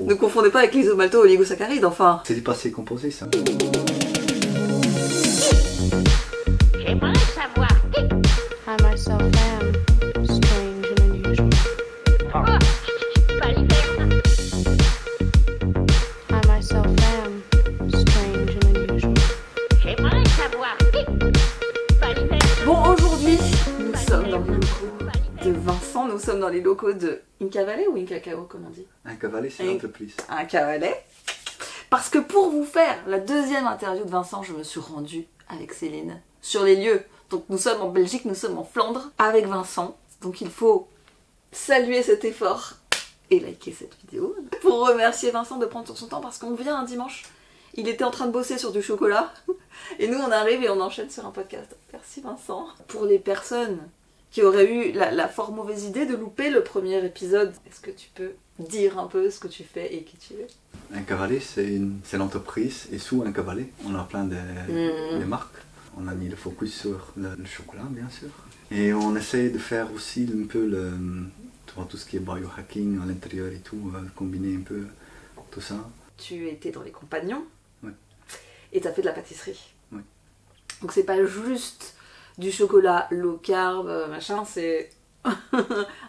trop. Ne confondez pas avec l'isomalto-oligosaccharides, enfin. C'est du passé composé, ça. J'aimerais savoir qui. I myself am strange and unusual. Oh, pas l'hiver. I myself am strange and unusual. J'aimerais savoir qui. Pas l'hiver. Bon, aujourd'hui, nous sommes dans les locaux de Vincent, nous sommes dans les locaux de Inca Valley ou Inca Cao, comme on dit? Inca Valley, c'est Inca- l'entreprise. Inca Valley. Parce que pour vous faire la deuxième interview de Vincent, je me suis rendue avec Céline sur les lieux. Donc nous sommes en Belgique, nous sommes en Flandre avec Vincent. Donc il faut saluer cet effort et liker cette vidéo pour remercier Vincent de prendre son temps parce qu'on vient un dimanche. Il était en train de bosser sur du chocolat et nous on arrive et on enchaîne sur un podcast. Merci Vincent. Pour les personnes qui auraient eu la fort mauvaise idée de louper le premier épisode, est-ce que tu peux dire un peu ce que tu fais et qui tu es? Inca Valley, c'est l'entreprise. Et sous Inca Valley, on a plein de marques. On a mis le focus sur le chocolat, bien sûr. Et on essaie de faire aussi un peu tu vois, tout ce qui est biohacking à l'intérieur et tout, combiner un peu tout ça. Tu étais dans les compagnons, Ouais. et tu as fait de la pâtisserie. Ouais. Donc c'est pas juste du chocolat low carb, machin, c'est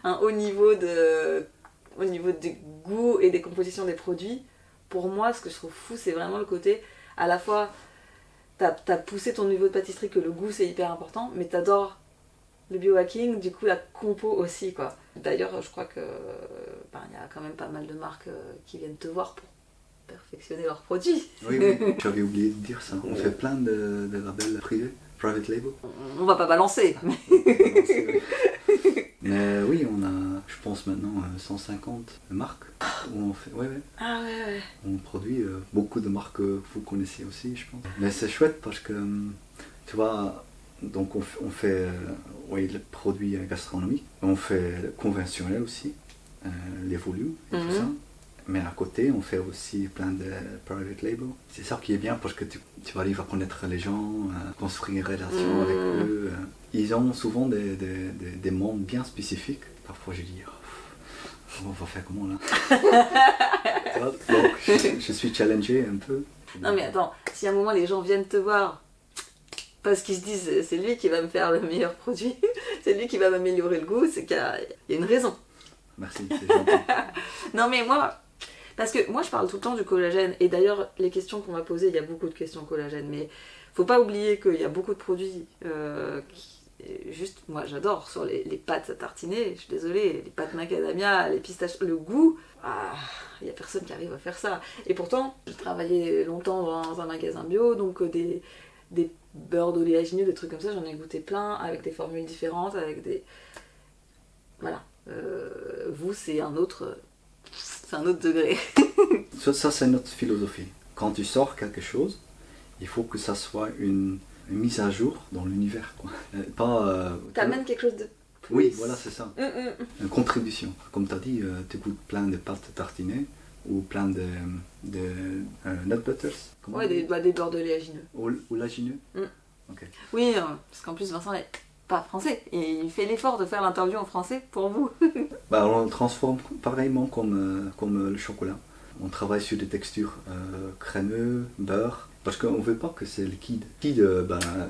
un haut niveau du goût et des compositions des produits. Pour moi, ce que je trouve fou, c'est vraiment le côté, à la fois, t'as poussé ton niveau de pâtisserie, que le goût c'est hyper important, mais t'adores le biohacking, du coup la compo aussi, quoi. D'ailleurs, je crois que y a quand même pas mal de marques qui viennent te voir pour perfectionner leurs produits. Oui, oui, j'avais oublié de dire ça. On fait plein de labels privés, private label. On va pas balancer. Mais oui, on a, je pense maintenant, 150 marques où on fait. Ouais. Ah ouais. On produit beaucoup de marques que vous connaissez aussi, je pense. Mais c'est chouette parce que, tu vois, donc on fait oui, les produits gastronomiques, on fait le conventionnel aussi, les volumes et tout ça. Mais à côté, on fait aussi plein de private label. C'est ça qui est bien parce que tu arrives à connaître les gens, construire une relation avec eux. Ils ont souvent des mondes bien spécifiques. Parfois, je dis, on va faire comment là? Tu vois, donc, je suis challengé un peu. Non mais attends, si à un moment les gens viennent te voir parce qu'ils se disent c'est lui qui va me faire le meilleur produit, c'est lui qui va m'améliorer le goût, c'est qu'il y a une raison. Merci, c'est gentil. Non mais parce que moi je parle tout le temps du collagène, et d'ailleurs les questions qu'on m'a posées, il y a beaucoup de questions collagène, mais faut pas oublier qu'il y a beaucoup de produits juste, moi j'adore, sur les pâtes à tartiner, je suis désolée, les pâtes macadamia, les pistaches, le goût, il y a personne qui arrive à faire ça. Et pourtant, j'ai travaillé longtemps dans un magasin bio, donc des beurres d'oléagineux, des trucs comme ça, j'en ai goûté plein, avec des formules différentes, avec des... Voilà. Vous, c'est un autre degré. Ça, c'est notre philosophie. Quand tu sors quelque chose, il faut que ça soit une mise à jour dans l'univers, quoi. Pas... T'amènes quelque chose de plus. Oui, voilà, c'est ça. Une contribution. Comme tu as dit, tu goûtes plein de pâtes tartinées ou plein de nut butters. Comment Ouais, des beurres d'oléagineux. Oléagineux. Ok. Oui, parce qu'en plus Vincent n'est pas français, et il fait l'effort de faire l'interview en français pour vous. On le transforme pareillement comme le chocolat. On travaille sur des textures crémeux, beurre, parce qu'on ne veut pas que c'est liquide. Liquide,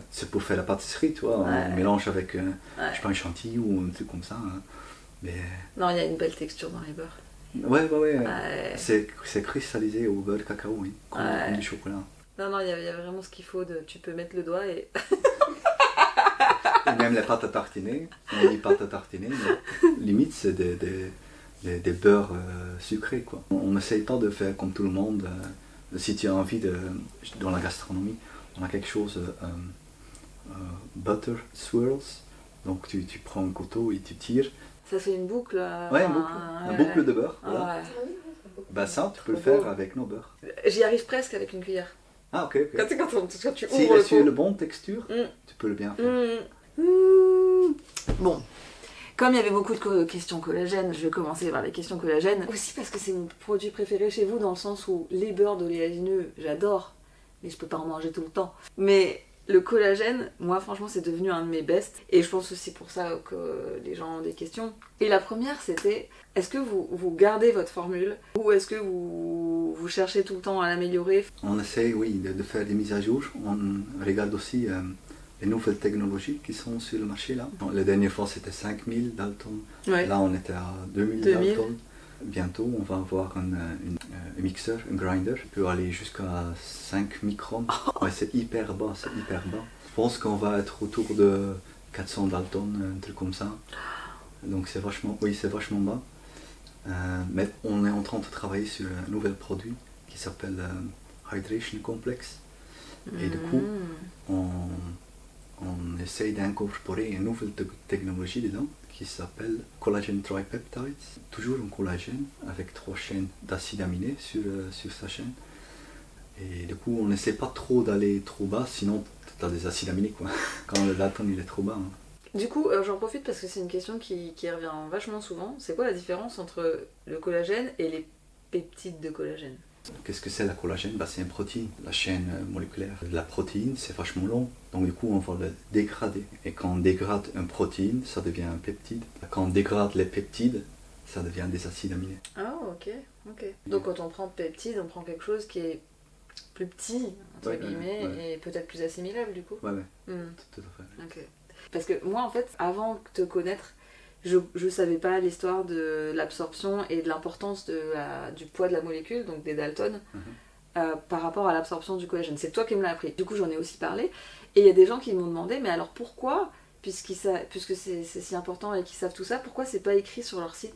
c'est pour faire la pâtisserie, tu vois. Ouais. On mélange avec, je sais pas, un chantilly ou un truc comme ça. Hein. Mais... Non, il y a une belle texture dans les beurres. Ouais. C'est cristallisé au beurre de cacao, oui, comme du chocolat. Non, il y a vraiment ce qu'il faut, tu peux mettre le doigt et... Et même les pâtes à tartiner, on dit pâtes à tartiner, mais limite c'est des beurres sucrés, quoi. On n'essaye pas de faire comme tout le monde. Si tu as envie dans la gastronomie, on a quelque chose, butter swirls, donc tu prends un couteau et tu tires. Ça fait une boucle. Ouais, une boucle de beurre. Voilà. Ouais. Ça, tu peux le faire avec nos beurres. J'y arrive presque avec une cuillère. Ah, ok. Quand tu Si ouvres le c'est pot. le bon texture, tu peux le bien faire. Bon, comme il y avait beaucoup de questions collagènes, je vais commencer par les questions collagènes. Aussi parce que c'est mon produit préféré chez vous, dans le sens où les beurres d'oléagineux, j'adore, mais je peux pas en manger tout le temps. Mais Le collagène, moi franchement c'est devenu un de mes bests et je pense aussi pour ça que les gens ont des questions. Et la première c'était, est-ce que vous gardez votre formule ou est-ce que vous cherchez tout le temps à l'améliorer? On essaie, oui, de faire des mises à jour. On regarde aussi les nouvelles technologies qui sont sur le marché là. La dernière fois c'était 5000 Dalton, Ouais. là on était à 2000 2000. Dalton. Bientôt on va avoir un mixeur, un grinder qui peut aller jusqu'à 5 microns. Ouais, c'est hyper bas, c'est hyper bas. Je pense qu'on va être autour de 400 Dalton, un truc comme ça. Donc c'est vachement, oui, c'est vachement bas. Mais on est en train de travailler sur un nouvel produit qui s'appelle Hydration Complex. Et du coup, on essaye d'incorporer une nouvelle technologie dedans qui s'appelle Collagen Tripeptides. Toujours un collagène avec 3 chaînes d'acides aminés sur sa chaîne. Et du coup, on n'essaie pas trop d'aller trop bas, sinon tu as des acides aminés quoi. Quand le Dalton il est trop bas. Hein. Du coup, j'en profite parce que c'est une question qui revient vachement souvent. C'est quoi la différence entre le collagène et les peptides de collagène? Qu'est-ce que c'est la collagène? C'est une protéine. La chaîne moléculaire de la protéine, c'est vachement long. Donc du coup, on va le dégrader. Et quand on dégrade une protéine, ça devient un peptide. Quand on dégrade les peptides, ça devient des acides aminés. Ah, ok. Donc quand on prend peptide, on prend quelque chose qui est plus petit, entre guillemets, ouais. et peut-être plus assimilable du coup. Ouais, Hmm. tout à fait. Ok. Parce que moi, en fait, avant de te connaître, je savais pas l'histoire de l'absorption et de l'importance du poids de la molécule, donc des Dalton, par rapport à l'absorption du collagène. C'est toi qui me l'as appris. Du coup, j'en ai aussi parlé. Et il y a des gens qui m'ont demandé, mais alors pourquoi, puisque c'est si important et qu'ils savent tout ça, pourquoi c'est pas écrit sur leur site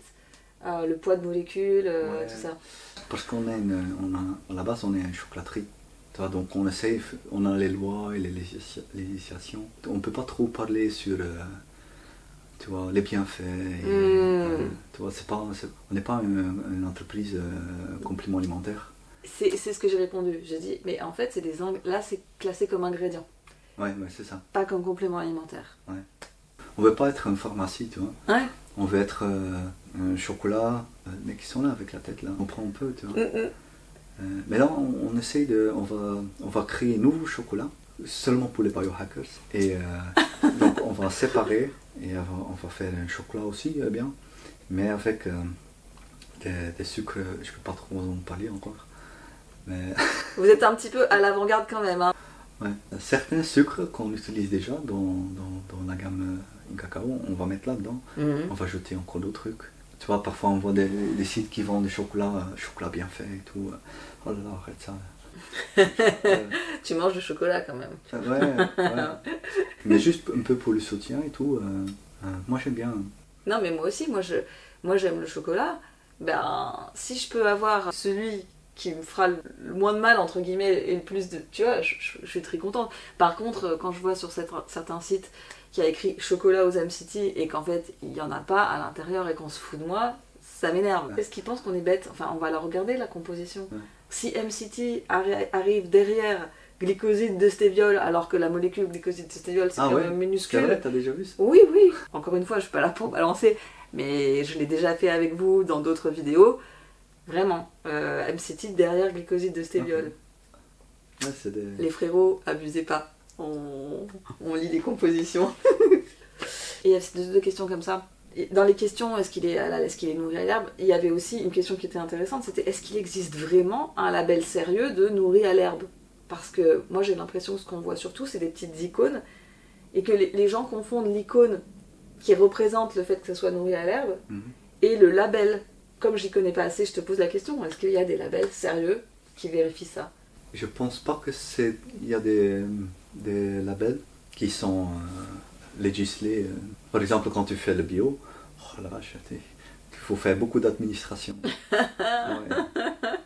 le poids de molécules, Ouais. tout ça? Parce qu'on a à la base, on est une chocolaterie. Tu vois, donc on essaie, on a les lois et les législations. On ne peut pas trop parler sur tu vois, les bienfaits. Tu vois, on n'est pas une entreprise complément alimentaire. C'est ce que j'ai répondu. J'ai dit, mais en fait, là, c'est classé comme ingrédient, Ouais, c'est ça. pas comme complément alimentaire. On veut pas être une pharmacie, tu vois. Ouais. On veut être un chocolat. Les mecs qui sont là avec la tête là, on prend un peu, tu vois. Mais là, on essaye on va créer un nouveau chocolat seulement pour les biohackers. Et donc on va séparer et on va faire un chocolat aussi bien, mais avec des sucres. Je peux pas trop en parler encore. Mais Vous êtes un petit peu à l'avant-garde quand même. Hein. ouais. Certains sucres qu'on utilise déjà dans la gamme cacao, on va mettre là-dedans. On va ajouter encore d'autres trucs. Tu vois, parfois on voit des sites qui vendent des chocolats bien fait et tout. Oh là là, arrête ça. Tu manges du chocolat quand même. Ouais. Mais juste un peu pour le soutien et tout. Moi j'aime bien. Non, mais moi aussi, moi j'aime le chocolat. Ben, si je peux avoir celui qui me fera le moins de mal, entre guillemets, et le plus de... Tu vois, je suis très contente. Par contre, quand je vois sur certains sites qui a écrit chocolat aux MCT et qu'en fait, il n'y en a pas à l'intérieur et qu'on se fout de moi, ça m'énerve. Est-ce qu'ils pensent qu'on est bête? Enfin, on va la regarder, la composition. Si MCT arrive derrière glycoside de stéviol, alors que la molécule glycoside de stéviol, c'est quand même minuscule. C'est vrai, t'as déjà vu ça? Oui. Encore une fois, je suis pas là pour balancer, mais je l'ai déjà fait avec vous dans d'autres vidéos. Vraiment, MCT derrière glycoside de stéviol. Ouais, c'est des... Les frérots, abusez pas. On lit les compositions. Et il y a deux questions comme ça. Dans les questions, est-ce qu'il est halal, est-ce qu'il est nourri à l'herbe, il y avait aussi une question qui était intéressante, c'était est-ce qu'il existe vraiment un label sérieux de nourri à l'herbe? Parce que moi j'ai l'impression que ce qu'on voit surtout c'est des petites icônes et que les gens confondent l'icône qui représente le fait que ça soit nourri à l'herbe et le label. Comme j'y connais pas assez, je te pose la question, est-ce qu'il y a des labels sérieux qui vérifient ça? Je pense pas que il y a des labels qui sont législés. Par exemple, quand tu fais le bio, oh la vache, il faut faire beaucoup d'administration.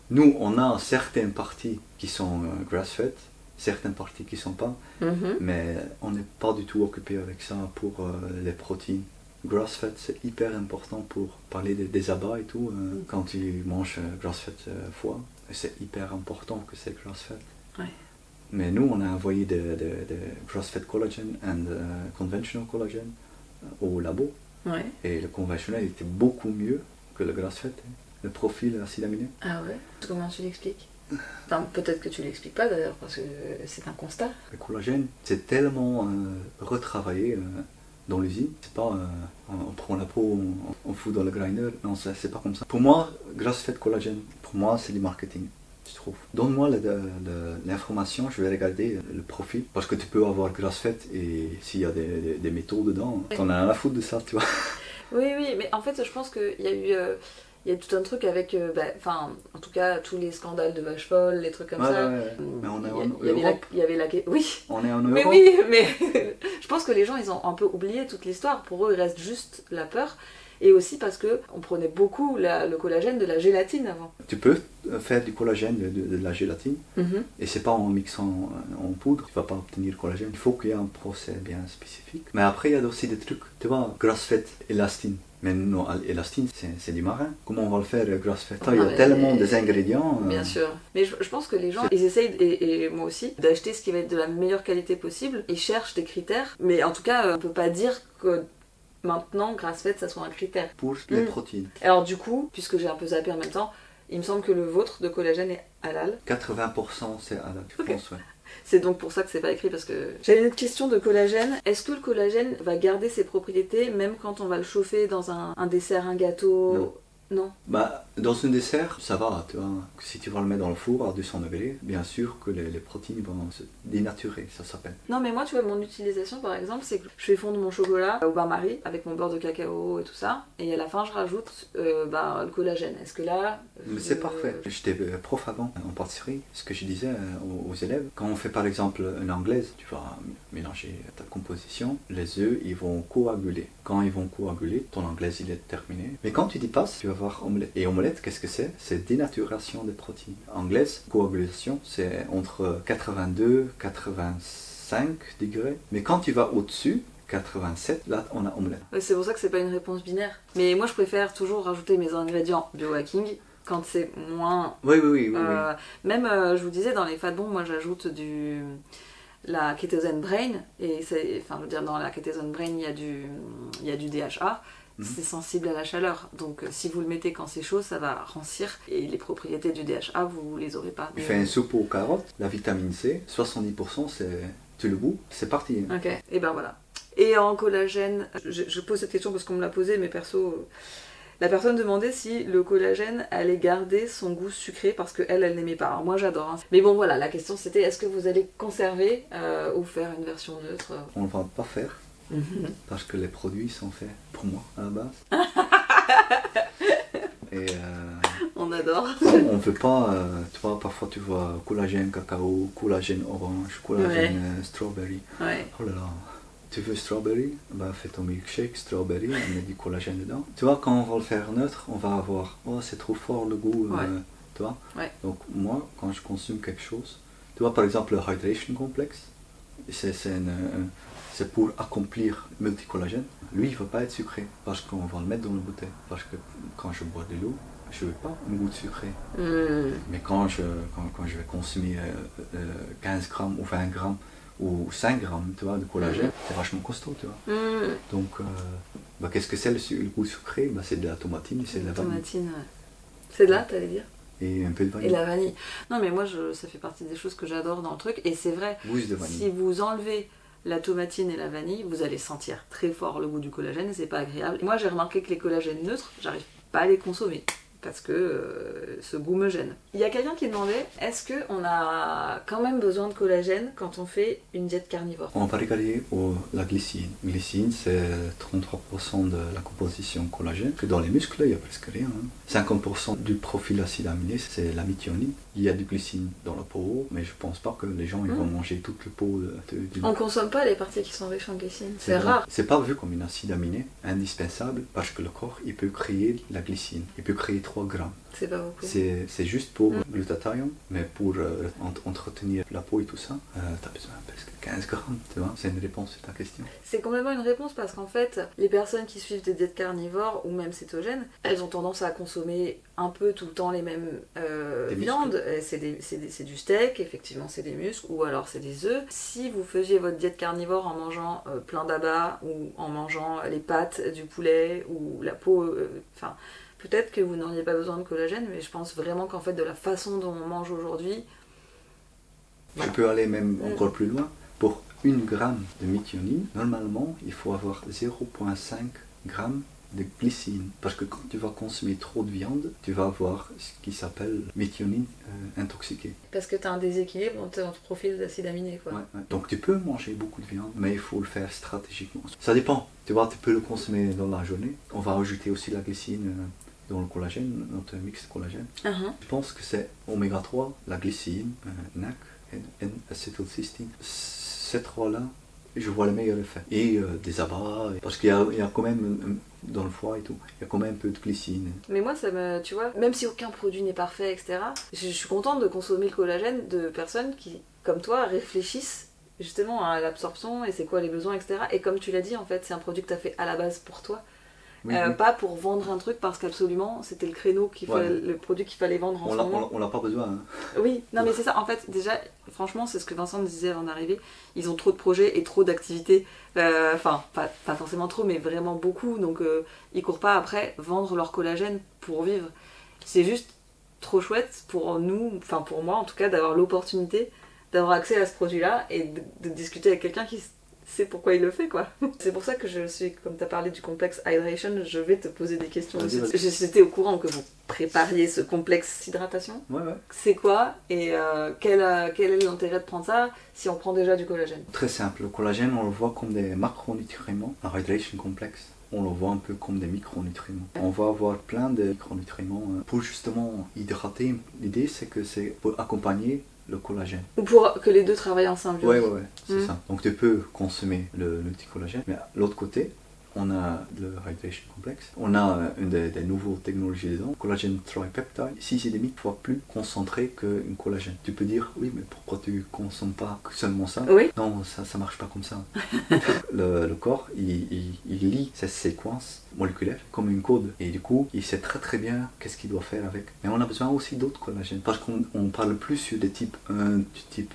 Nous, on a certaines parties qui sont grass-fed, certaines parties qui sont pas, mais on n'est pas du tout occupé avec ça pour les protéines. Grass-fed, c'est hyper important pour parler des abats et tout. Quand tu manges grass-fed foie, c'est hyper important que c'est grass-fed. Ouais. Mais nous, on a envoyé de grass-fed collagen et conventional collagen au labo. Ouais. Et le conventionnel était beaucoup mieux que le grass-fed. Le profil acide aminé. Ah ouais? Comment tu l'expliques? Enfin, peut-être que tu l'expliques pas d'ailleurs, parce que c'est un constat. Le collagène, c'est tellement retravaillé dans l'usine. C'est pas on prend la peau, on fout dans le grinder. Non, c'est pas comme ça. Pour moi, grass-fed collagène, pour moi, c'est du marketing. Je trouve. Donne-moi l'information, je vais regarder le profil. Parce que tu peux avoir grass-fed et s'il y a des métaux dedans, t'en as rien à foutre de ça, tu vois. Oui, oui, mais en fait, je pense qu'il y a eu. Il y a tout un truc avec, en tout cas, tous les scandales de vaches folles, les trucs comme ça. Ouais. Mais on est en Europe. Oui. On est en Mais Europe. oui, mais je pense que les gens, ils ont un peu oublié toute l'histoire. Pour eux, il reste juste la peur. Et aussi parce que on prenait beaucoup le collagène de la gélatine avant. Tu peux faire du collagène de la gélatine. Et c'est pas en mixant en poudre, tu vas pas obtenir le collagène. Il faut qu'il y ait un procès bien spécifique. Mais après, il y a aussi des trucs, tu vois, grass-fed, élastine. Mais non, élastine, c'est du marin. Comment on va le faire, grass-fed? Il y a tellement des ingrédients. Bien sûr. Mais je pense que les gens, ils essayent, et moi aussi, d'acheter ce qui va être de la meilleure qualité possible. Ils cherchent des critères. Mais en tout cas, on peut pas dire que maintenant, grass-fed, ça soit un critère. Pour les protéines. Alors du coup, puisque j'ai un peu zappé en même temps, il me semble que le vôtre de collagène est halal. 80% c'est halal, je pense, ouais. C'est donc pour ça que c'est pas écrit, parce que... J'avais une autre question de collagène. Est-ce que le collagène va garder ses propriétés même quand on va le chauffer dans un dessert, un gâteau? Non. Bah, dans un dessert, ça va, tu vois. Si tu vas le mettre dans le four à 200 degrés, bien sûr que les protéines vont se dénaturer, ça s'appelle. Non, mais moi, tu vois, mon utilisation, par exemple, c'est que je fais fondre mon chocolat au bain-marie avec mon beurre de cacao et tout ça, et à la fin, je rajoute le collagène. Est-ce que là... Mais c'est parfait. J'étais prof avant, en pâtisserie. Ce que je disais aux élèves, quand on fait par exemple une anglaise, tu vas mélanger ta composition, les œufs, ils vont coaguler. Quand ils vont coaguler, ton anglaise, il est terminé. Mais quand tu dépasses, tu vas avoir omelette. Et omelette, qu'est-ce que c'est? C'est dénaturation des protéines. Anglaise, coagulation, c'est entre 82 et 85 degrés. Mais quand tu vas au-dessus, 87, là on a omelette. Ouais, c'est pour ça que c'est pas une réponse binaire. Mais moi, je préfère toujours rajouter mes ingrédients biohacking quand c'est moins... Oui. Même, je vous disais, dans les fat bombs, moi j'ajoute la Ketogene Brain, et je veux dire, dans la Ketogene Brain, il y a du DHA. C'est sensible à la chaleur, donc si vous le mettez quand c'est chaud, ça va rancir, et les propriétés du DHA, vous les aurez pas. Tu fais une soupe aux carottes, la vitamine C, 70% tu le goût, c'est parti. Ok, et ben voilà. Et en collagène, je pose cette question parce qu'on me l'a posée, mais perso, la personne demandait si le collagène allait garder son goût sucré parce qu'elle n'aimait pas. Alors moi j'adore. Hein. Mais bon voilà, la question c'était est-ce que vous allez conserver ou faire une version neutre? On ne va pas faire. Parce que les produits sont faits pour moi à la base. Et on adore. On ne veut pas, tu vois, parfois tu vois collagène cacao, collagène orange, collagène strawberry. Ouais. Oh là là, tu veux strawberry? Bah fais ton milkshake strawberry, on met du collagène dedans. Tu vois, quand on va le faire neutre, on va avoir, oh c'est trop fort le goût, tu vois. Ouais. Donc moi, quand je consomme quelque chose, tu vois par exemple le hydration complex, c'est pour accomplir le multicollagène. Lui, il ne va pas être sucré parce qu'on va le mettre dans la bouteille. Parce que quand je bois de l'eau, je ne veux pas un goût de sucré. Mais quand je vais consommer 15 grammes ou 20 grammes ou 5 grammes tu vois, de collagène, c'est vachement costaud. Tu vois. Donc, qu'est-ce que c'est le goût sucré? C'est de la tomatine et c'est de la vanille. Tomatine, ouais. C'est de là, t'allais dire? Et un peu de vanille. Et la vanille. Non, mais moi, ça fait partie des choses que j'adore dans le truc. Et c'est vrai, Gousse de vanille. si vous enlevez la tomatine et la vanille, vous allez sentir très fort le goût du collagène et c'est pas agréable. Moi, j'ai remarqué que les collagènes neutres, j'arrive pas à les consommer parce que ce goût me gêne. Il y a quelqu'un qui demandait, est-ce qu'on a quand même besoin de collagène quand on fait une diète carnivore? On va regarder la glycine. Glycine, c'est 33% de la composition collagène. Que dans les muscles, il n'y a presque rien. 50% du profil acide aminé, c'est la méthionine. Il y a du glycine dans la peau, mais je pense pas que les gens ils vont manger toute la peau. On consomme pas les parties qui sont riches en glycine. C'est rare. C'est pas vu comme une acide aminé indispensable parce que le corps il peut créer la glycine. Il peut créer 3 grammes. C'est pas beaucoup. C'est juste pour glutathion, mais pour entretenir la peau et tout ça, t'as besoin de presque 15 grammes, tu vois. C'est une réponse à ta question. C'est complètement une réponse parce qu'en fait, les personnes qui suivent des diètes carnivores ou même cétogènes, elles ont tendance à consommer un peu tout le temps les mêmes viandes. C'est du steak, effectivement c'est des muscles, ou alors c'est des œufs. Si vous faisiez votre diète carnivore en mangeant plein d'abats, ou en mangeant les pattes du poulet, ou la peau, peut-être que vous n'auriez pas besoin de collagène, mais je pense vraiment qu'en fait, de la façon dont on mange aujourd'hui, Je peux aller même encore plus loin. Pour 1 gramme de méthionine, normalement, il faut avoir 0,5 gramme de glycine. Parce que quand tu vas consommer trop de viande, tu vas avoir ce qui s'appelle méthionine intoxiquée. parce que tu as un déséquilibre dans ton profil d'acide aminé, quoi. Ouais. Donc tu peux manger beaucoup de viande, mais il faut le faire stratégiquement. Ça dépend. Tu vois, tu peux le consommer dans la journée. On va ajouter aussi la glycine dans le collagène, notre mix de collagène. Uh-huh. Je pense que c'est oméga 3, la glycine, NAC, N-acetylcysteine. Ces trois-là, je vois le meilleur effet. Et des abats, parce qu'il y a quand même, dans le foie et tout, il y a quand même un peu de glycine. Mais moi, ça me, tu vois, même si aucun produit n'est parfait, etc., je suis contente de consommer le collagène de personnes qui, comme toi, réfléchissent justement à l'absorption et c'est quoi les besoins, etc. Et comme tu l'as dit, en fait, c'est un produit que tu as fait à la base pour toi. Oui, Pas pour vendre un truc parce qu'absolument c'était le créneau le produit qu'il fallait vendre en ce moment. On l'a pas besoin. Hein. Oui, non mais c'est ça. En fait, déjà, franchement, c'est ce que Vincent me disait avant d'arriver. Ils ont trop de projets et trop d'activités. Enfin, pas forcément trop, mais vraiment beaucoup. Donc, ils courent pas après vendre leur collagène pour vivre. C'est juste trop chouette pour nous, enfin pour moi en tout cas, d'avoir l'opportunité d'avoir accès à ce produit-là et de discuter avec quelqu'un qui sait pourquoi il le fait, quoi. C'est pour ça que je suis, comme tu as parlé du complexe hydration, je vais te poser des questions. Vas-y. J'étais au courant que vous prépariez ce complexe hydratation. Ouais. C'est quoi et quel est l'intérêt de prendre ça si on prend déjà du collagène? Très simple. Le collagène, on le voit comme des macronutriments. Un hydration complexe, on le voit un peu comme des micronutriments. On va avoir plein de micronutriments pour justement hydrater. L'idée, c'est que c'est pour accompagner le collagène. Ou pour que les deux travaillent en symbiose. Ouais, c'est ça. Donc tu peux consommer le petit collagène, mais à l'autre côté, on a le hydration complexe. On a des nouvelles technologies dedans. Collagène tripeptide. Ici, c'est des 1000 fois plus concentré qu'une collagène. Tu peux dire, oui, mais pourquoi tu consommes pas seulement ça? Oui. Non, ça marche pas comme ça. le corps, il lit ces séquences moléculaires comme une code. Et du coup, il sait très très bien qu'est-ce qu'il doit faire avec. Mais on a besoin aussi d'autres collagènes. Parce qu'on parle plus sur des types 1, du type...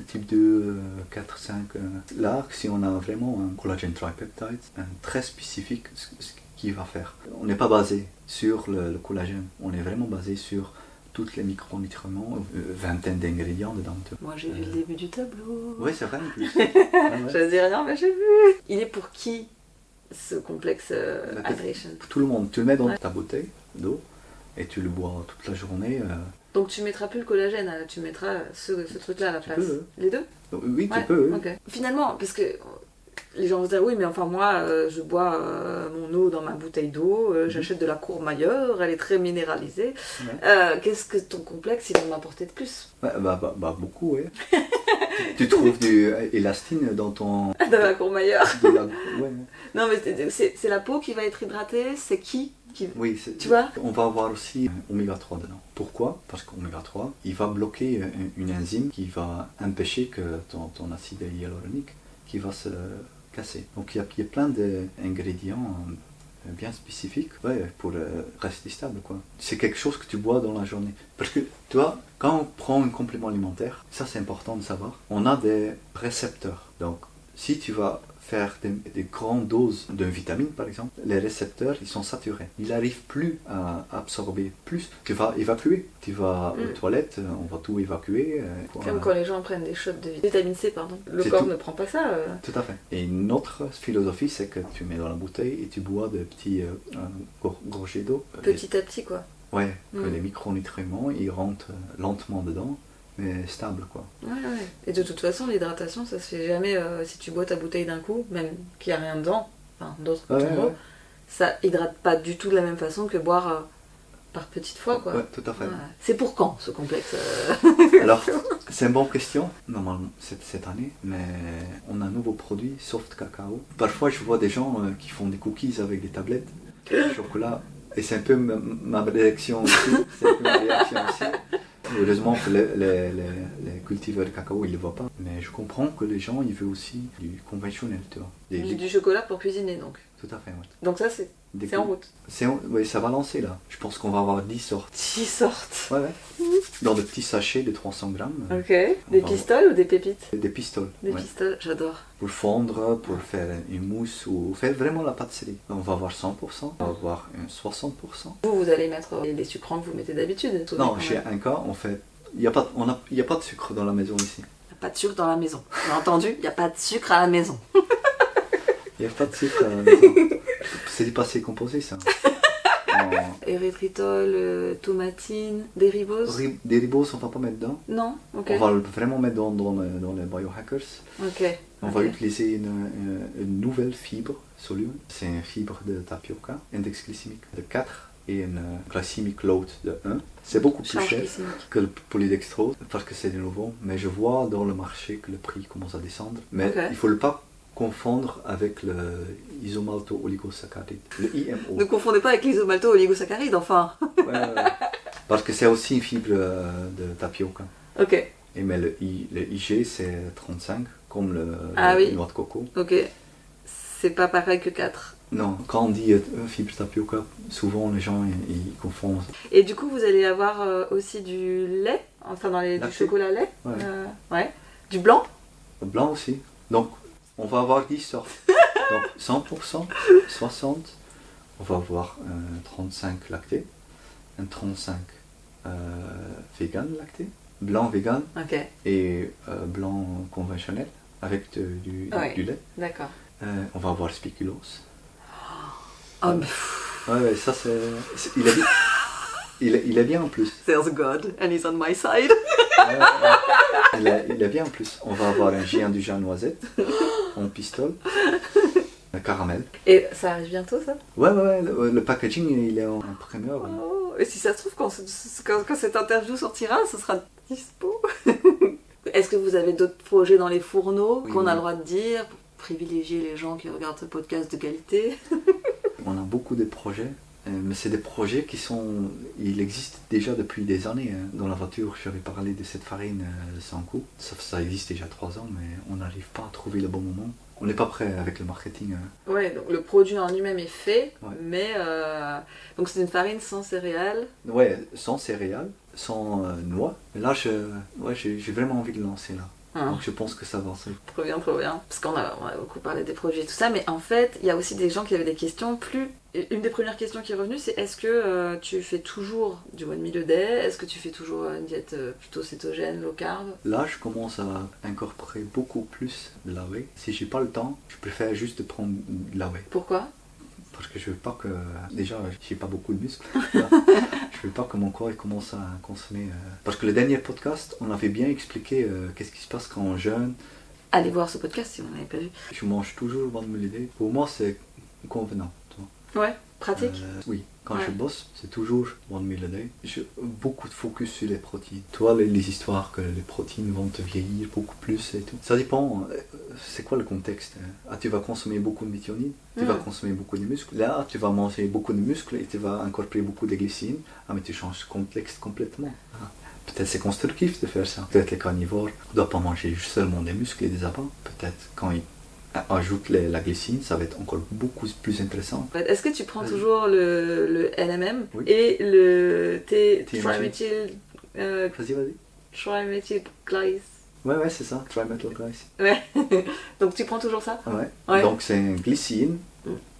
Type 2, 4, 5. Là, si on a vraiment un collagène tripeptide, très spécifique, ce qu'il va faire. On n'est pas basé sur le collagène, on est vraiment basé sur tous les micronutriments, vingtaine d'ingrédients dedans. Moi j'ai vu le début du tableau. Oui, c'est vrai en plus. Je dis rien, mais j'ai vu. Il est pour qui ce complexe hydration? Tout le monde, tu le mets dans ta bouteille d'eau et tu le bois toute la journée. Donc tu mettras plus le collagène, tu mettras ce truc-là à la place. peux, Les deux? Oui, tu Ouais, peux. ok. Finalement, parce que les gens vont se dire oui, mais enfin moi, je bois mon eau dans ma bouteille d'eau, j'achète de la Courmayeur, elle est très minéralisée. Ouais. Qu'est-ce que ton complexe il va m'apporter de plus? Beaucoup, oui. Tu trouves du élastine dans ton... Dans la Courmayeur. Ouais. Non mais c'est la peau qui va être hydratée, c'est qui Oui, tu vois? On va avoir aussi oméga 3 dedans. Pourquoi? Parce qu'oméga 3, il va bloquer une enzyme qui va empêcher que ton acide hyaluronique qui va se casser. Donc il y a plein d'ingrédients bien spécifiques pour rester stable, quoi. C'est quelque chose que tu bois dans la journée. Parce que tu vois, quand on prend un complément alimentaire, ça c'est important de savoir, on a des récepteurs. Donc si tu vas faire des grandes doses de vitamines par exemple, les récepteurs ils sont saturés. Ils n'arrivent plus à absorber plus. Tu vas évacuer. Tu vas aux toilettes, on va tout évacuer. Comme quand les gens prennent des shots de vitamine C, pardon. Le C'est corps tout. ne prend pas ça. Tout à fait. Et notre philosophie c'est que tu mets dans la bouteille et tu bois des petits gorgées d'eau. Petit à petit, quoi. Ouais, que les micronutriments ils rentrent lentement dedans. Mais stable, quoi. Ouais. Et de toute façon, l'hydratation, ça se fait jamais si tu bois ta bouteille d'un coup, même qu'il n'y a rien dedans, enfin d'autres Ouais. ça hydrate pas du tout de la même façon que boire par petites fois, quoi. Ouais, tout à fait. Ouais. C'est pour quand ce complexe Alors, c'est une bonne question, normalement, cette année, mais on a un nouveau produit, Soft Cacao. Parfois, je vois des gens qui font des cookies avec des tablettes de chocolat, et c'est un peu ma réaction aussi. Heureusement que les cultiveurs de cacao, ils ne le voient pas. Mais je comprends que les gens, ils veulent aussi du conventionnel, tu vois. Du chocolat pour cuisiner, donc. Tout à fait, ouais. Donc ça, c'est Des C'est en route. Oui, ça va lancer là. Je pense qu'on va avoir 10 sortes. 10 sortes. Ouais, ouais. Dans de petits sachets de 300 grammes. Ok. Des pistoles ou des pépites? Des pistoles. Des ouais. pistoles, j'adore. Pour fondre, pour faire une mousse ou faire vraiment la pâtisserie. On va avoir 100%, on va avoir un 60%. Vous allez mettre les sucrants que vous mettez d'habitude. Non, chez Inca, on fait. Il n'y a pas de sucre dans la maison ici. Il n'y a pas de sucre dans la maison. Vous avez entendu? Il n'y a pas de sucre à la maison. Il n'y a pas de sucre à la maison. C'est du passé composé ça. Érythritol, tomatine, des riboses? Des riboses, on va pas mettre dedans. Non? Ok. On va vraiment mettre dans les biohackers. Ok. On va utiliser une nouvelle fibre soluble. C'est une fibre de tapioca, index glycémique de 4 et une glycemic load de 1. C'est beaucoup plus Charge cher glycémique. que le polydextrose parce que c'est du nouveau. Mais je vois dans le marché que le prix commence à descendre. Mais Ok. il ne faut le pas confondre avec le isomalto-oligosaccharide, le IMO. Ne confondez pas avec l'isomalto-oligosaccharide, enfin. Ouais, ouais. Parce que c'est aussi une fibre de tapioca. Ok. Mais le IG c'est 35 comme Ah oui. noix de coco. Ok. C'est pas pareil que 4. Non, quand on dit fibre tapioca, souvent les gens ils confondent. Et du coup, vous allez avoir aussi du lait, enfin du Lacté. chocolat lait. Ouais. Ouais. Du blanc. Le blanc aussi. Donc on va avoir 10 sortes. Donc 100%, 60, on va avoir 35 lacté, un 35 vegan lacté, blanc vegan Ok. et blanc conventionnel avec du lait. D'accord. On va avoir spéculoos. Oh, mais Ouais, ça c'est. Il est bien en plus. there's God and he's on my side. Il est bien en plus. On va avoir un géant du jus noisette en pistole, un caramel. Et ça arrive bientôt, ça? Ouais, le packaging il est en primeur. Oh, et si ça se trouve, quand cette interview sortira, ce sera dispo. Est-ce que vous avez d'autres projets dans les fourneaux qu'on a le droit de dire pour privilégier les gens qui regardent ce podcast de qualité? On a beaucoup de projets, mais c'est des projets il existe déjà depuis des années. Hein. Dans la voiture, j'avais parlé de cette farine sans goût. Ça existe déjà 3 ans, mais on n'arrive pas à trouver le bon moment. On n'est pas prêt avec le marketing. Ouais, donc le produit en lui-même est fait, Ouais. mais donc c'est une farine sans céréales. Ouais, sans céréales, sans noix. Mais là, j'ai vraiment envie de le lancer là. Hein. Donc je pense que ça va. Trop bien, trop bien. Parce qu'on a beaucoup parlé des produits et tout ça, mais en fait, il y a aussi des gens qui avaient des questions Une des premières questions qui est revenue, c'est est-ce que tu fais toujours du one meal a day? Est-ce que tu fais toujours une diète plutôt cétogène, low carb? Là, je commence à incorporer beaucoup plus de la whey. Si j'ai pas le temps, je préfère juste prendre de la whey. Pourquoi? Parce que je veux pas que... Déjà, j'ai pas beaucoup de muscles. Je veux pas que mon corps il commence à consommer... Parce que le dernier podcast, on avait bien expliqué qu'est-ce qui se passe quand on jeûne. Allez voir ce podcast si vous n'avez pas vu. Je mange toujours one meal a day. Pour moi, c'est convenant. Tu vois. Ouais, pratique. Oui, quand Ouais. je bosse, c'est toujours one meal a day. J'ai beaucoup de focus sur les protéines. Tu vois, les histoires que les protéines vont te vieillir beaucoup plus et tout. Ça dépend, c'est quoi le contexte? Ah, tu vas consommer beaucoup de méthionine, tu vas consommer beaucoup de muscles. Là, tu vas manger beaucoup de muscles et tu vas incorporer beaucoup de glycine. Ah, mais tu changes le contexte complètement. Ah, peut-être c'est constructif de faire ça. Peut-être les carnivores ne doivent pas manger seulement des muscles et des abats. Peut-être quand ils ajoute la glycine, ça va être encore beaucoup plus intéressant. Est-ce que tu prends toujours le NMM Oui. et le TMG. trimethyl Vas-y. glyce? Ouais, c'est ça, trimethyl-glycine. Ouais. Donc tu prends toujours ça? Ouais. Ouais. Donc c'est une glycine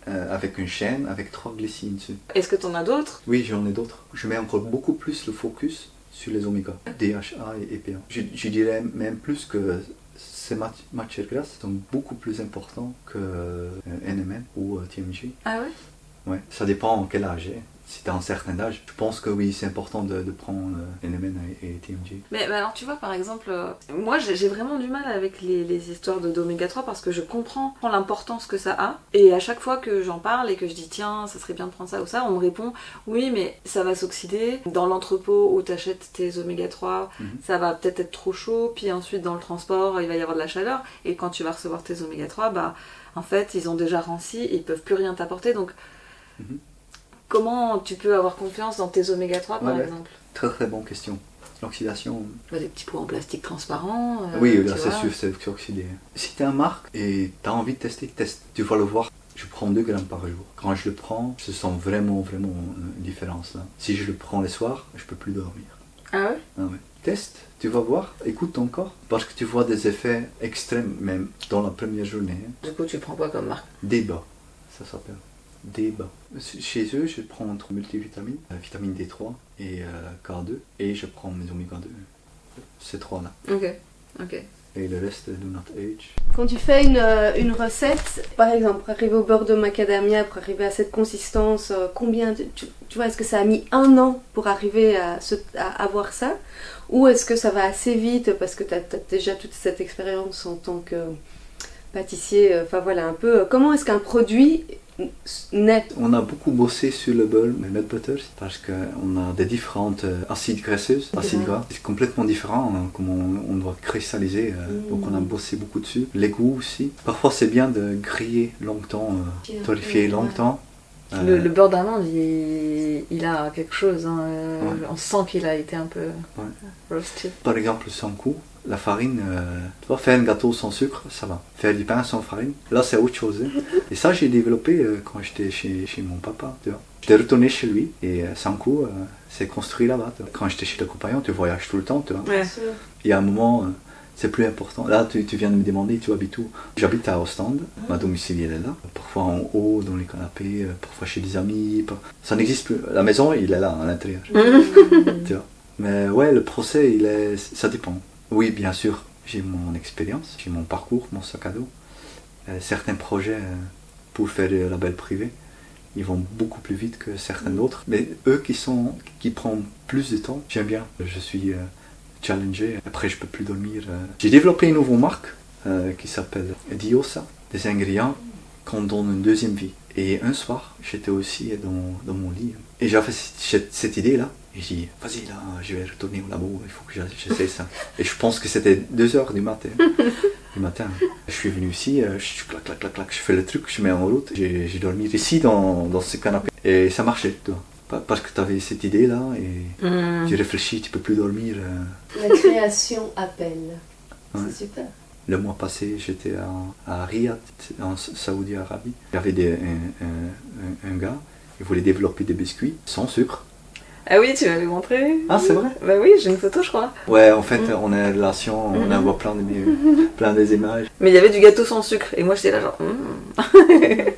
avec une chaîne avec 3 glycines dessus. Est-ce que tu en as d'autres? Oui, j'en ai d'autres. Je mets encore beaucoup plus le focus sur les oméga, DHA et EPA. Je dirais même plus que ces matières grasses sont beaucoup plus importantes que NMN ou TMG. Ah ouais? Ouais, ça dépend en quel âge. Si tu as un certain âge, je pense que oui, c'est important de prendre NMN et TMG. Mais alors tu vois par exemple, moi j'ai vraiment du mal avec les histoires d'oméga 3 parce que je comprends l'importance que ça a. Et à chaque fois que j'en parle et que je dis tiens, ça serait bien de prendre ça ou ça, on me répond oui mais ça va s'oxyder. Dans l'entrepôt où tu achètes tes oméga 3, ça va peut-être être trop chaud. Puis ensuite dans le transport, il va y avoir de la chaleur. Et quand tu vas recevoir tes oméga 3, bah en fait ils ont déjà ranci et ils peuvent plus rien t'apporter. Donc comment tu peux avoir confiance dans tes oméga 3 par exemple? Très très bonne question. L'oxydation. Des petits pots en plastique transparent. Oui, là tu c'est vois. sûr, c'est oxydé. Si tu es une marque et tu as envie de tester, teste. Tu vas le voir Je prends 2 grammes par jour. Quand je le prends, je sens vraiment une différence là. Si je le prends les soirs, je peux plus dormir. Ah ouais? Ah ouais. Teste, tu vas voir, écoute ton corps, parce que tu vois des effets extrêmes même dans la première journée. Du coup, tu prends quoi comme marque? Débat, ça s'appelle. Débat. Chez eux, je prends entre multivitamines, vitamine D3 et K2, et je prends mes oméga 2. Ces 3 là. Ok. Et le reste, do not age. Quand tu fais une recette, par exemple, pour arriver au beurre de macadamia, pour arriver à cette consistance, combien, tu vois, est-ce que ça a mis 1 an pour arriver à avoir ça? Ou est-ce que ça va assez vite parce que tu as déjà toute cette expérience en tant que pâtissier, enfin voilà, un peu, comment est-ce qu'un produit naît? On a beaucoup bossé sur le beurre, le nut butter, parce qu'on a des différentes acides graisseuses, acides gras. C'est complètement différent, hein, comment on doit cristalliser, donc on a bossé beaucoup dessus. Les goûts aussi. Parfois c'est bien de griller longtemps, torréfier longtemps. Le beurre d'amande, il a quelque chose, hein, on sent qu'il a été un peu roasté. Par exemple, sans coup, la farine, tu vois, faire un gâteau sans sucre, ça va. Faire du pain sans farine, là c'est autre chose. Hein. Et ça j'ai développé quand j'étais chez mon papa, tu vois. J'étais retourné chez lui et sans coup, c'est construit là-bas. Quand j'étais chez le compagnon, tu voyages tout le temps, tu vois. Ouais. Il y a un moment, c'est plus important. Là, tu viens de me demander, tu habites où? J'habite à Ostende, ma domicile est là. Parfois en haut, dans les canapés, parfois chez des amis. Ça n'existe plus. La maison, il est là, à l'intérieur. Tu vois. Mais ouais, le procès, ça dépend. Oui, bien sûr, j'ai mon expérience, j'ai mon parcours, mon sac à dos. Certains projets pour faire des labels privés, ils vont beaucoup plus vite que certains d'autres. Mais eux qui prennent plus de temps, j'aime bien. Je suis challengé. Après, je peux plus dormir. J'ai développé une nouvelle marque qui s'appelle Diosa, des ingrédients qu'on donne une deuxième vie. Et un soir, j'étais aussi dans mon lit et j'avais cette idée-là. Et j'ai dit, vas-y là, je vais retourner au labo, il faut que j'essaie ça. Et je pense que c'était 2h du matin. Je suis venu ici, clac, je fais le truc, je mets en route. J'ai dormi ici dans ce canapé. Et ça marchait, tu vois. Parce que tu avais cette idée-là et tu réfléchis, tu peux plus dormir. La création appelle. Ouais. C'est super. Le mois passé, j'étais à Riyad, en Saoudi-Arabie. Il y avait un gars, il voulait développer des biscuits sans sucre. Ah oui, tu m'avais montré. Ah, c'est vrai? Bah oui, j'ai une photo, je crois. Ouais, en fait, on a une relation, on en voit plein des images. Mais il y avait du gâteau sans sucre, et moi j'étais là genre...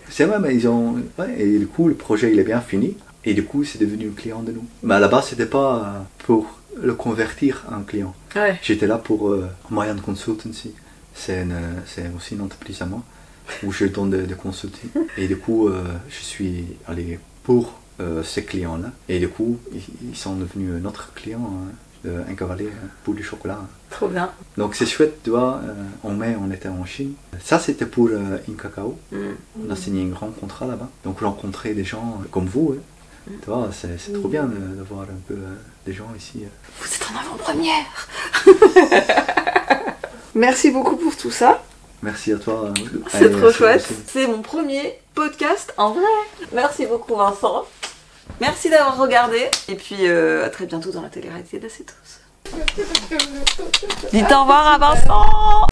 C'est vrai, mais ils ont... Ouais, et du coup, le projet, il est bien fini. Et du coup, c'est devenu un client de nous. Mais à la base, c'était pas pour le convertir en client. Ouais. J'étais là pour Mayan Consultancy. C'est aussi une entreprise à moi, où je donne des consulting. Et du coup, je suis allé pour ces clients-là. Et du coup, ils sont devenus notre client, un cavalier pour du chocolat. Trop bien. Donc c'est chouette, tu vois, en mai, on était en Chine. Ça, c'était pour Incacao. On a signé un grand contrat là-bas. Donc rencontrer des gens comme vous, tu vois, c'est trop bien d'avoir un peu des gens ici. Vous êtes en avant-première. Merci beaucoup pour tout ça. Merci à toi. C'est trop chouette. C'est mon premier podcast en vrai. Merci beaucoup Vincent. Merci d'avoir regardé. Et puis à très bientôt dans la télé-réalité d'Acetos. Dites au revoir à Vincent.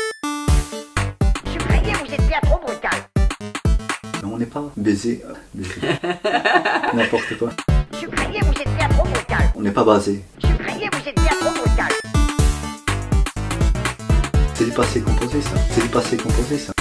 Je croyais que vous étiez trop brutal. On n'est pas baisé. N'importe quoi. Je croyais que vous étiez trop brutal. On n'est pas basé. Je croyais que vous étiez trop brutal. C'est du passé composé ça. C'est du passé composé ça.